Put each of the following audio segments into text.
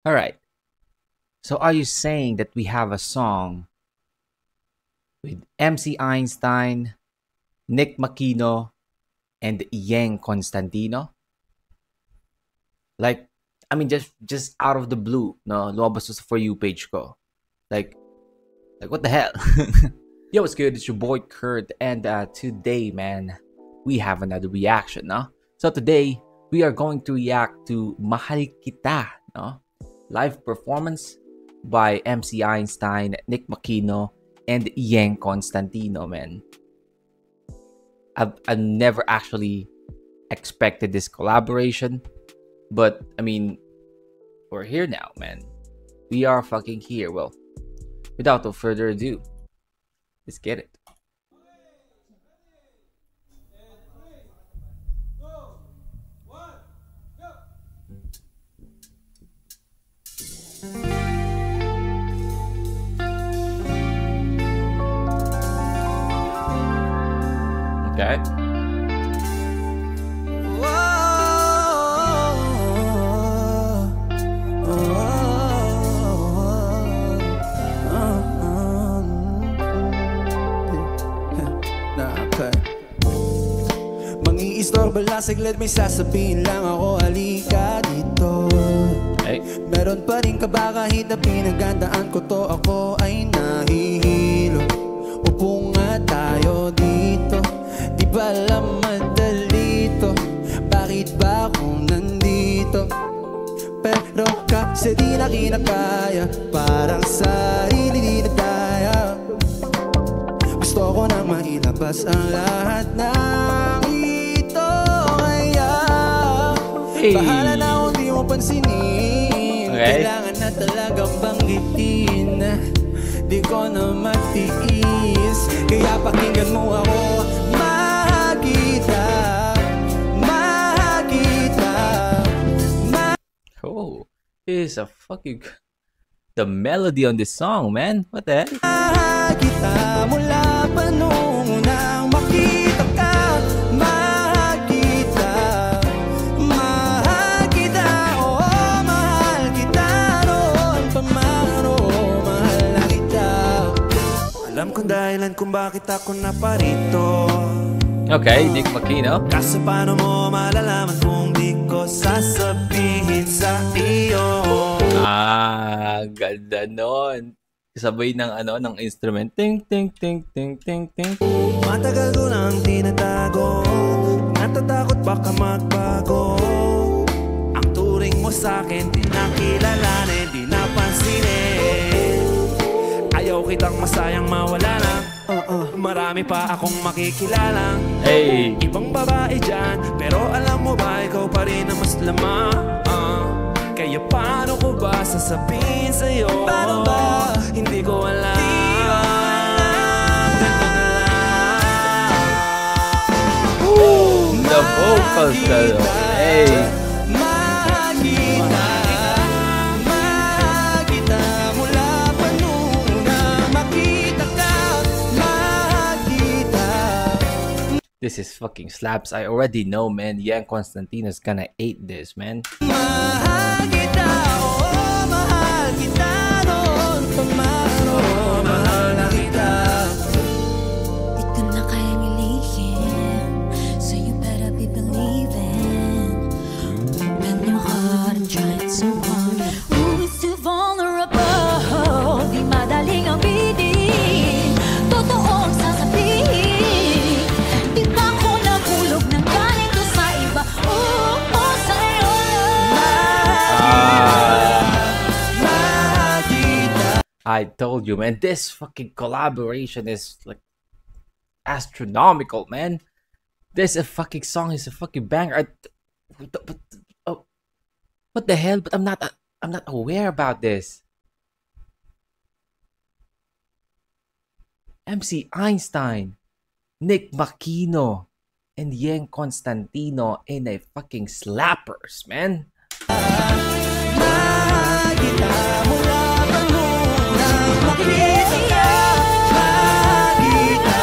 All right. So are you saying that we have a song with MC Einstein, Nick Makino, and Yang Constantino? Like, I mean, just out of the blue, no, lumabas to sa For You page ko. Like what the hell? Yo, what's good? It's your boy Kurt, and today, man, we have another reaction, no? So today, we are going to react to Mahal Kita, no? Live performance by MC Einstein, Nick Makino, and Yang Constantino, man. I've never actually expected this collaboration, but I mean, we're here now, man. We are fucking here. Well, without no further ado, let's get it. Okay. Mangi-istorbo lang saglit, may sasabihin lang ako, halika dito. Hey. Meron pa rin ka ba kahit na pinagandaan ko to, ako ay nahihilo. Upo nga tayo dito, di ba alam madalito, bakit ba ako nandito? Pero kasi di na kinakaya, parang sarili di na daya. Gusto ko nang mailabas ang lahat ng ito, kaya bahala na kung di mo pansinin. Kailangan na talagang banggitin, di ko na matiis, kaya pakinggan mo ako. Makita, makita, Oh, this is a fucking the melody on this song, man. What the heck? makita mula pa nung unang makita ka. Makita, makita, oo, mahal kita noon pa man, oo, mahal na kita. Alam kong dahilan kung bakit ako naparito. Okay, Nick Makino. Kaso paano mo malalaman kung di ko sasabihin sa iyo? Ganda nun. Sabay ng ng instrument. Ting, ting, ting, ting, ting, ting. Matagal ko nang tinatago, natatakot baka magbago. Ang turing mo sa'kin, di nakilalanin, di napansinin. Ayaw kitang masayang mawala na. Marami pa akong makikilala. Hey. Ibang babae dyan, pero alam mo ba, ikaw pa rin ang mas lamang. Kaya paano ko ba sasabihin sa'yo? Paano ba? Hindi ko alam. Ganito na lang. The vocals though. Hey. Makita, makita mula pa nung unang makita ka. Makita. This is fucking slaps. I already know, man. Yang Constantino's gonna hate this, man. Mahal kita, oo, mahal kita noon pa man, oo, mahal na kita. Di ko na kayang ilihim, so you better be believing. Open your heart and try it so hard. Ooh, it's too vulnerable. Di madaling ang bitin, totoo ang sasabihin. Di ba ko nahulog ng ganito sa iba? Oo, sa'yo. I told you, man. This fucking collaboration is like astronomical, man. This a fucking song is a fucking banger. What the hell? But I'm not aware about this. MC Einstein, Nick Makino, and Yang Constantino in a fucking slappers, man. Makita mula pa nung unang makita ka. Makita,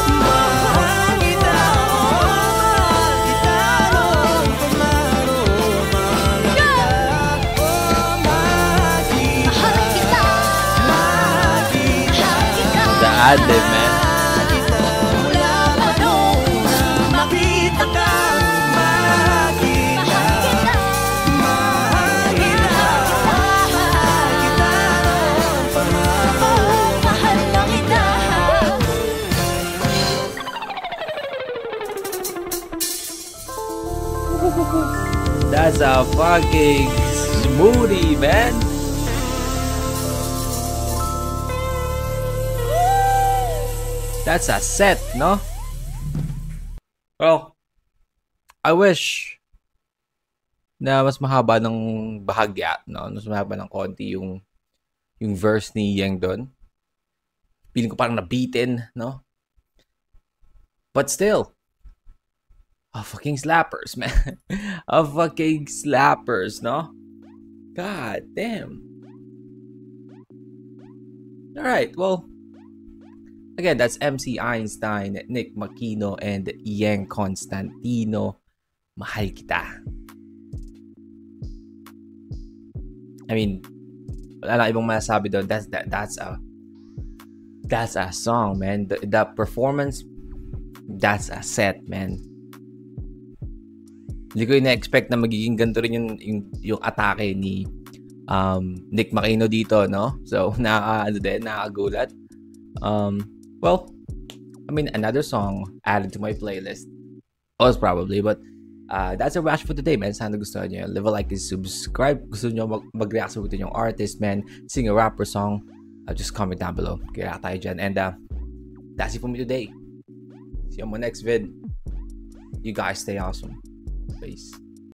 mahal kita, mahal kita noon pa man, oo, mahal na kita. ad-lib, man. Mula pa nung makita ka, mahal kita. Mahal kita. Mahal kita. Mahal na kita. That's a fucking smoothie, man. That's a set, no? Well, I wish na mas mahaba ng bahagya, no? Mas mahaba ng konti yung verse ni Yang doon. Feeling ko parang nabitin, no? But still, fucking slappers, man. Fucking slappers, no? God damn. Alright, well, again, that's MC Einstein, Nick Makino, and Yang Constantino. Mahal kita. I mean, wala lang ibang masasabi doon. That's a song, man. The performance, that's a set, man. Hindi ko na-expect na magiging ganito rin yung atake ni Nick Makino dito, no? So, nakakagulat. Well, I mean, another song added to my playlist. Most probably, but that's a wrap for today, man. Sana gusto nyo. Leave a like and subscribe. Gusto nyo mag-react sa yung artist, man. Sing a rapper song. Just comment down below. Kaya tayo dyan. And that's it for me today. See you on my next vid. You guys stay awesome. Peace.